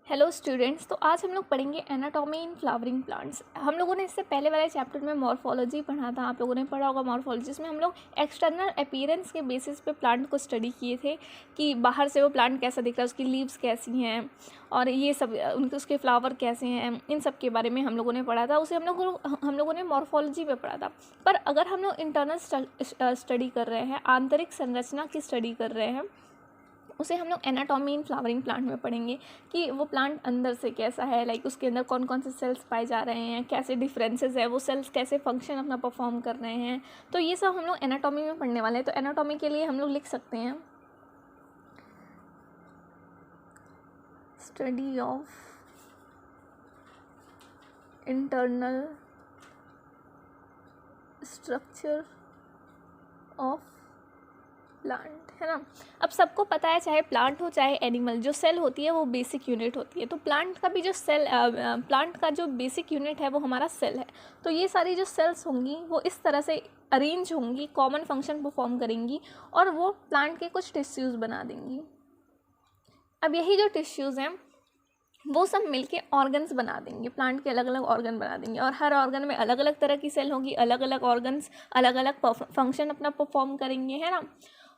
Hello students, तो आज हम लोग पढ़ेंगे एनाटॉमी इन फ्लावरिंग प्लांट्स। हम लोगों ने इससे पहले वाले चैप्टर में मॉर्फोलॉजी पढ़ा था। आप लोगों ने पढ़ा होगा मॉर्फोलॉजी, जिसमें हम लोग एक्सटर्नल अपीयरेंस के बेसिस पे प्लांट को स्टडी किए थे कि बाहर से वो प्लांट कैसा दिख रहा है, उसकी लीव्स कैसी हैं और ये सब उसके फ्लावर कैसे हैं, इन सब के बारे में हम लोगों ने पढ़ा था। उसे हम लोगों ने मॉर्फोलॉजी में पढ़ा था। पर अगर हम लोग इंटरनल स्टडी कर रहे हैं, आंतरिक संरचना की स्टडी कर रहे हैं, उसे हम लोग एनाटॉमी इन फ्लावरिंग प्लांट में पढ़ेंगे कि वो प्लांट अंदर से कैसा है, लाइक उसके अंदर कौन कौन से सेल्स पाए जा रहे हैं, कैसे डिफरेंसेस है, वो सेल्स कैसे फंक्शन अपना परफॉर्म कर रहे हैं। तो ये सब हम लोग एनाटॉमी में पढ़ने वाले हैं। तो एनाटॉमी के लिए हम लोग लिख सकते हैं study of internal structure of plant, है ना। अब सबको पता है, चाहे प्लांट हो चाहे एनिमल, जो सेल होती है वो बेसिक यूनिट होती है। तो प्लांट का भी जो प्लांट का जो बेसिक यूनिट है वो हमारा सेल है। तो ये सारी जो सेल्स होंगी वो इस तरह से अरेंज होंगी, कॉमन फंक्शन परफॉर्म करेंगी और वो प्लांट के कुछ टिश्यूज़ बना देंगी। अब यही जो टिश्यूज़ हैं वो सब मिलके ऑर्गन्स बना देंगे, प्लांट के अलग अलग ऑर्गन बना देंगे और हर ऑर्गन में अलग अलग तरह की सेल होगी, अलग अलग ऑर्गन्स अलग अलग फंक्शन अपना परफॉर्म करेंगे, है ना।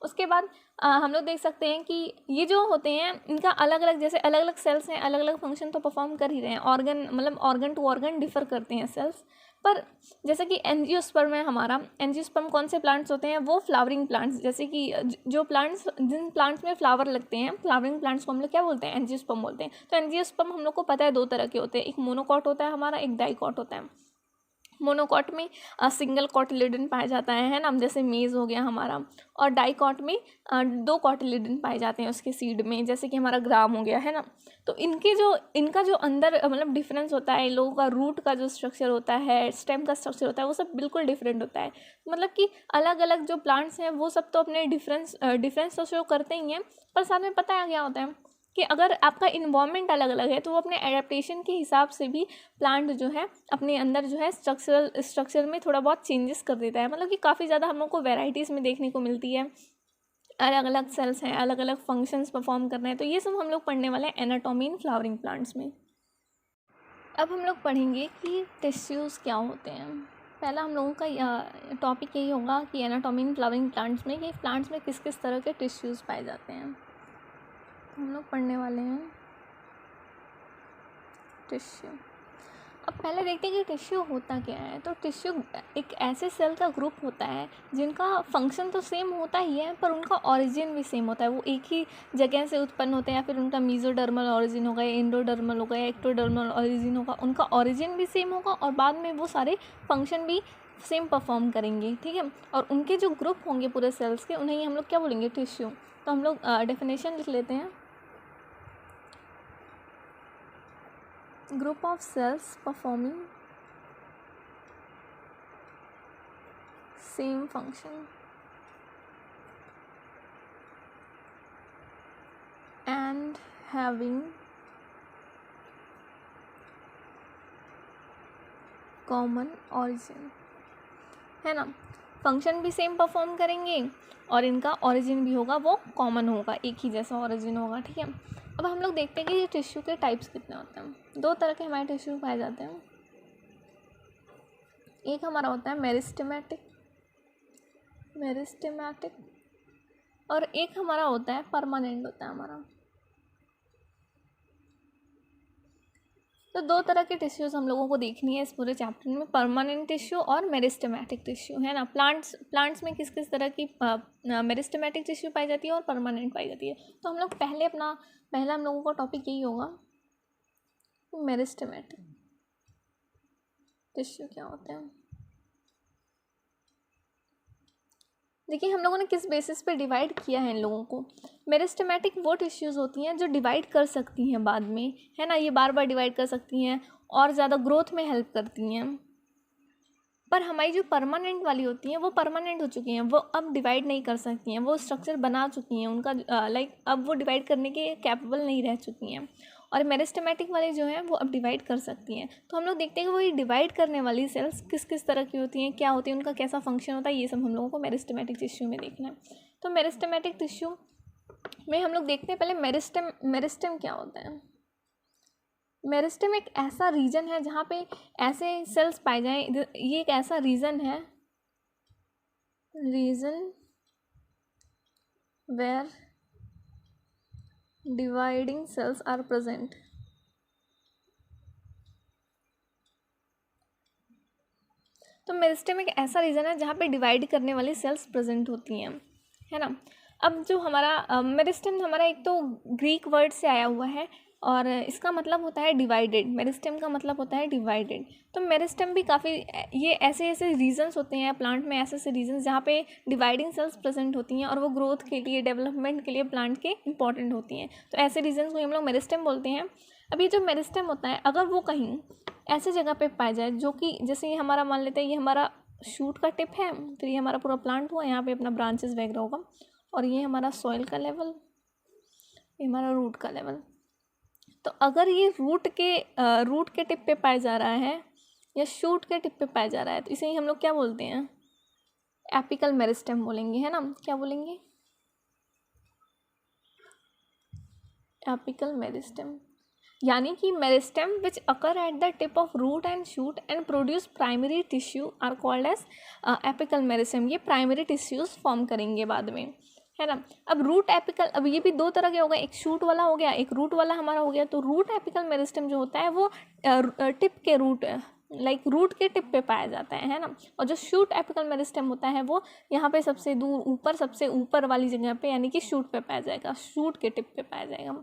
उसके बाद हम लोग देख सकते हैं कि ये जो होते हैं इनका अलग अलग, जैसे अलग अलग सेल्स हैं, अलग अलग फंक्शन तो परफॉर्म कर ही रहे हैं। ऑर्गन मतलब ऑर्गन टू ऑर्गन डिफर करते हैं सेल्स। पर जैसे कि एंजियोस्पर्म है हमारा, एंजियोस्पर्म कौन से प्लांट्स होते हैं, वो फ्लावरिंग प्लांट्स, जैसे कि जो प्लांट्स, जिन प्लांट्स में फ्लावर लगते हैं, फ्लावरिंग प्लांट्स को हम लोग क्या बोलते हैं, एंजियोस्पर्म बोलते हैं। तो एंजियोस्पर्म हम लोग को पता है दो तरह के होते हैं, एक मोनोकॉट होता है हमारा, एक डाइकॉट होता है। मोनोकॉट में सिंगल कॉटिलिडन पाया जाता है ना, जैसे मेज़ हो गया हमारा, और डाइकॉट में दो कॉटिलिडन पाए जाते हैं उसके सीड में, जैसे कि हमारा ग्राम हो गया, है ना। तो इनका जो अंदर मतलब डिफरेंस होता है, इन लोगों का रूट का जो स्ट्रक्चर होता है, स्टेम का स्ट्रक्चर होता है, वो सब बिल्कुल डिफरेंट होता है। मतलब कि अलग अलग जो प्लांट्स हैं वो सब तो अपने डिफरेंस तो शो करते ही हैं, पर साथ में पता है क्या होता है कि अगर आपका इन्वायरमेंट अलग अलग है तो वो अपने एडेप्टेशन के हिसाब से भी प्लांट जो है अपने अंदर जो है स्ट्रक्चर में थोड़ा बहुत चेंजेस कर देता है। मतलब कि काफ़ी ज़्यादा हम लोग को वेराइटीज़ में देखने को मिलती है, अलग अलग सेल्स हैं, अलग अलग फंक्शंस परफॉर्म कर रहे हैं। तो ये सब हम लोग पढ़ने वाले हैं एनाटॉमी इन फ्लावरिंग प्लांट्स में। अब हम लोग पढ़ेंगे कि टिश्यूज़ क्या होते हैं। पहला हम लोगों का टॉपिक यही होगा कि एनाटॉमी इन फ्लावरिंग प्लांट्स में कि प्लांट्स में किस किस तरह के टिश्यूज़ पाए जाते हैं। हम लोग पढ़ने वाले हैं टिश्यू। अब पहले देखते हैं कि टिश्यू होता क्या है। तो टिश्यू एक ऐसे सेल का ग्रुप होता है जिनका फंक्शन तो सेम होता ही है, पर उनका ओरिजिन भी सेम होता है। वो एक ही जगह से उत्पन्न होते हैं, या फिर उनका मीजोडर्मल ओरिजिन होगा, या एंडोडर्मल होगा, या एक्टोडर्मल ओरिजिन होगा। उनका ओरिजिन भी सेम होगा और बाद में वो सारे फंक्शन भी सेम परफॉर्म करेंगे, ठीक है। और उनके जो ग्रुप होंगे पूरे सेल्स के, उन्हें हम लोग क्या बोलेंगे, टिश्यू। तो हम लोग डेफिनेशन लिख लेते हैं। Group of cells performing same function and having common origin, है ना। फंक्शन भी सेम परफॉर्म करेंगे और इनका ओरिजिन भी होगा, वो कॉमन होगा, एक ही जैसा ओरिजिन होगा, ठीक है। अब हम लोग देखते हैं कि टिश्यू के टाइप्स कितने होते हैं। दो तरह के हमारे टिश्यू पाए जाते हैं। एक हमारा होता है मेरिस्टेमेटिक और एक हमारा होता है परमानेंट होता है हमारा। तो दो तरह के टिश्यूज़ हम लोगों को देखनी है इस पूरे चैप्टर में, परमानेंट टिश्यू और मेरिस्टेमेटिक टिश्यू, है ना। प्लांट्स में किस किस तरह की मेरिस्टेमेटिक टिश्यू पाई जाती है और परमानेंट पाई जाती है। तो हम लोग पहला हम लोगों का टॉपिक यही होगा, मेरिस्टेमेटिक टिश्यू क्या होते हैं। देखिए हम लोगों ने किस बेसिस पे डिवाइड किया है इन लोगों को। मेरिस्टेमेटिक वो टिश्यूज़ होती हैं जो डिवाइड कर सकती हैं बाद में, है ना। ये बार बार डिवाइड कर सकती हैं और ज़्यादा ग्रोथ में हेल्प करती हैं। पर हमारी जो परमानेंट वाली होती हैं वो परमानेंट हो चुकी हैं, वो अब डिवाइड नहीं कर सकती हैं, वो स्ट्रक्चर बना चुकी हैं, उनका अब वो डिवाइड करने के कैपेबल नहीं रह चुकी हैं। और मेरिस्टेमेटिक वाले जो हैं वो अब डिवाइड कर सकती हैं। तो हम लोग देखते हैं कि वो ये डिवाइड करने वाली सेल्स किस किस तरह की होती हैं, क्या होती है, उनका कैसा फंक्शन होता है, ये सब हम लोगों को मेरिस्टेमेटिक टिश्यू में देखना है। तो मेरिस्टेमेटिक टिश्यू में हम लोग देखते हैं पहले मेरिस्टेम क्या होता है। मेरिस्टेम एक ऐसा रीजन है जहाँ पे ऐसे सेल्स पाए जाएं, ये एक ऐसा रीजन है, region where dividing cells are present. तो मेरिस्टेम एक ऐसा रीजन है जहाँ पे डिवाइड करने वाली सेल्स प्रेजेंट होती हैं, है ना। अब जो हमारा मेरिस्टेम हमारा एक तो ग्रीक वर्ड से आया हुआ है और इसका मतलब होता है डिवाइडेड, मेरिस्टेम का मतलब होता है डिवाइडेड। तो मेरिस्टेम भी काफ़ी, ये ऐसे ऐसे रीजन्स होते हैं प्लांट में, ऐसे ऐसे रीजन्स जहाँ पे डिवाइडिंग सेल्स प्रेजेंट होती हैं और वो ग्रोथ के लिए, डेवलपमेंट के लिए प्लांट के इंपॉर्टेंट होती हैं। तो ऐसे रीजन्स को हम लोग मेरिस्टेम बोलते हैं। अब ये जो मेरिस्टेम होता है, अगर वो कहीं ऐसे जगह पे पाया जाए जो कि, जैसे ये हमारा मान लेते हैं ये हमारा शूट का टिप है, फिर ये हमारा पूरा प्लांट हुआ, यहाँ पे अपना ब्रांचेस वगैरह होगा, और ये हमारा सॉइल का लेवल, ये हमारा रूट का लेवल। तो अगर ये रूट के टिप पे पाया जा रहा है या शूट के टिप पे पाया जा रहा है, तो इसे ही हम लोग क्या बोलते हैं, एपिकल मेरिस्टेम बोलेंगे, है ना। क्या बोलेंगे, एपिकल मेरिस्टेम। यानी कि meristem which occur at the tip of root and shoot and produce primary tissue are called as apical meristem. ये प्राइमरी टिश्यूज फॉर्म करेंगे बाद में, है ना। अब रूट एपिकल, अब ये भी दो तरह के हो गए, एक शूट वाला हो गया, एक रूट वाला हमारा हो गया। तो रूट एपिकल मेरिस्टेम जो होता है वो टिप के रूट, लाइक रूट के टिप पे पाया जाता है ना। और जो शूट एपिकल मेरिस्टेम होता है वो यहाँ पे सबसे दूर ऊपर, सबसे ऊपर वाली जगह पे, यानी कि शूट पे पाया जाएगा, शूट के टिप पे पाया जाएगा।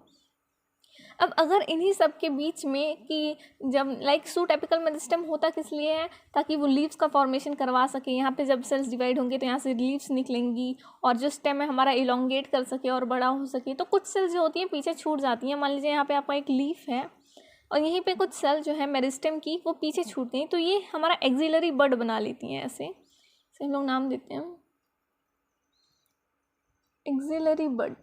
अब अगर इन्हीं सब के बीच में कि जब लाइक शूट एपिकल मेरिस्टेम होता किस लिए है, ताकि वो लीव्स का फॉर्मेशन करवा सके। यहाँ पे जब सेल्स डिवाइड होंगे तो यहाँ से लीव्स निकलेंगी और जो स्टेम है हमारा इलोंगेट कर सके और बड़ा हो सके। तो कुछ सेल्स जो होती हैं पीछे छूट जाती हैं। मान लीजिए यहाँ पे आपका एक लीफ है और यहीं पे कुछ सेल जो है मेरिस्टेम की वो पीछे छूट गई, तो ये हमारा एक्सिलरी बड बना लेती हैं। ऐसे हम लोग नाम देते हैं एक्सिलरी बड।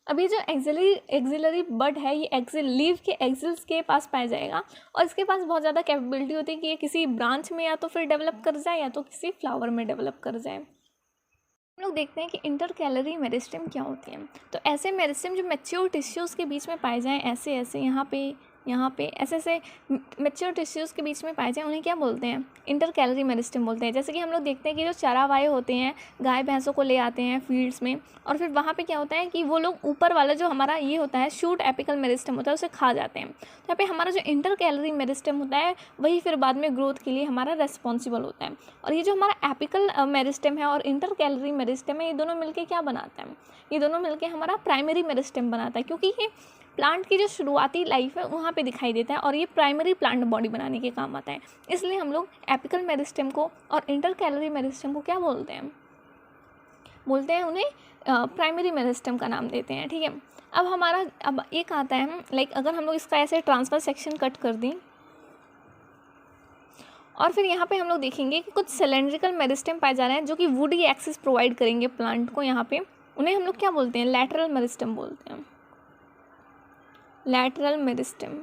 अब ये जो एक्सिलरी बड है, ये लीव के एक्सिल्स के पास पाया जाएगा और इसके पास बहुत ज़्यादा कैपेबिलिटी होती है कि ये किसी ब्रांच में या तो फिर डेवलप कर जाए या तो किसी फ्लावर में डेवलप कर जाए। हम लोग देखते हैं कि इंटरकैलरी मेरिस्टेम क्या होती है। तो ऐसे मेरिस्टेम जो मैच्योर टिश्यूज़ के बीच में पाए जाएँ, ऐसे ऐसे यहाँ पे ऐसे ऐसे मैच्योर टिश्यूज़ के बीच में पाए जाएँ, उन्हें क्या बोलते हैं, इंटरकैलरी मेरिस्टेम बोलते हैं। जैसे कि हम लोग देखते हैं कि जो चारावाए होते हैं, गाय भैंसों को ले आते हैं फील्ड्स में और फिर वहाँ पे क्या होता है कि वो लोग ऊपर वाला जो हमारा ये होता है शूट एपिकल मेरिस्टेम होता है, उसे खा जाते हैं। तो यहाँ पे हमारा जो इंटरकैलरी मेरिस्टेम होता है वही फिर बाद में ग्रोथ के लिए हमारा रेस्पॉन्सिबल होता है। और ये जो हमारा एपिकल मेरिस्टेम है और इंटरकैलरी मेरिस्टेम है, ये दोनों मिलकर क्या बनाता है, ये दोनों मिलकर हमारा प्राइमरी मेरिस्टेम बनाता है। क्योंकि ये प्लांट की जो शुरुआती लाइफ है वहाँ पे दिखाई देता है और ये प्राइमरी प्लांट बॉडी बनाने के काम आता है। इसलिए हम लोग एपिकल मेरिस्टेम को और इंटरकैलरी मेरिस्टेम को क्या बोलते हैं, बोलते हैं उन्हें प्राइमरी मेरिस्टेम का नाम देते हैं। ठीक है, अब हमारा अब एक आता है लाइक अगर हम लोग इसका ऐसे ट्रांसफर सेक्शन कट कर दें और फिर यहाँ पे हम लोग देखेंगे कि कुछ सिलेंड्रिकल मेरिस्टेम पाए जा रहे हैं जो कि वुडी एक्सिस प्रोवाइड करेंगे प्लांट को। यहाँ पे उन्हें हम लोग क्या बोलते हैं, लैटरल मेरिस्टेम बोलते हैं, लैटरल मेरिस्टेम।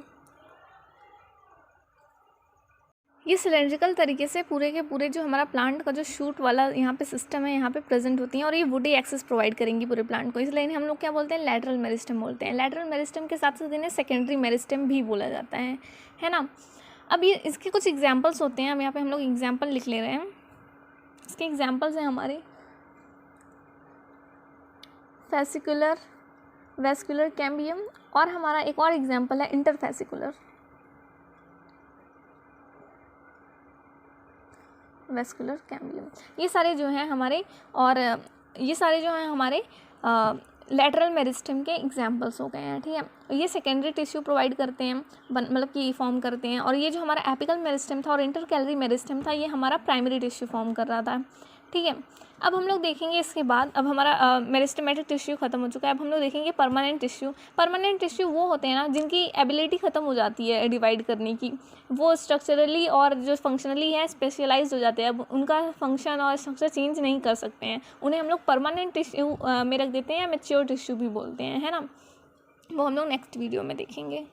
ये सिलेंड्रिकल तरीके से पूरे के पूरे जो हमारा प्लांट का जो शूट वाला यहाँ पे सिस्टम है यहाँ पे प्रेजेंट होती हैं और ये वुडी एक्सेस प्रोवाइड करेंगी पूरे प्लांट को, इसलिए हम लोग क्या बोलते हैं, लैटरल मेरिस्टेम बोलते हैं। लैटरल मेरिस्टेम के साथ साथ इन्हें सेकेंडरी मेरिस्टेम भी बोला जाता है ना। अब ये इसके कुछ एग्जाम्पल्स होते हैं, अब यहाँ पे हम लोग एग्जाम्पल लिख ले रहे हैं। इसके एग्जाम्पल्स हैं हमारे फेसिकुलर, वेस्कुलर कैम्बियम और हमारा एक और एग्जाम्पल है इंटरफेसिकुलर वेस्कुलर कैम्बियम। ये सारे जो हैं हमारे, और ये सारे जो हैं हमारे लैटरल मेरिस्टेम के एग्जाम्पल्स हो गए हैं। ठीक है, ये सेकेंडरी टिश्यू प्रोवाइड करते हैं, मतलब कि फॉर्म करते हैं। और ये जो हमारा एपिकल मेरिस्टेम था और इंटरकैलरी मेरिस्टेम था, ये हमारा प्राइमरी टिश्यू फॉर्म कर रहा था। ठीक है, अब हम लोग देखेंगे इसके बाद, अब हमारा मेरिस्टेमेटिक टिश्यू खत्म हो चुका है। अब हम लोग देखेंगे परमानेंट टिश्यू। परमानेंट टिश्यू वो होते हैं ना जिनकी एबिलिटी ख़त्म हो जाती है डिवाइड करने की, वो स्ट्रक्चरली और जो फंक्शनली है स्पेशलाइज्ड हो जाते हैं। अब उनका फंक्शन और स्ट्रक्चर चेंज नहीं कर सकते हैं, उन्हें हम लोग परमानेंट टिश्यू में रख देते हैं या मैच्योर टिश्यू भी बोलते हैं, है ना। वो हम लोग नेक्स्ट वीडियो में देखेंगे।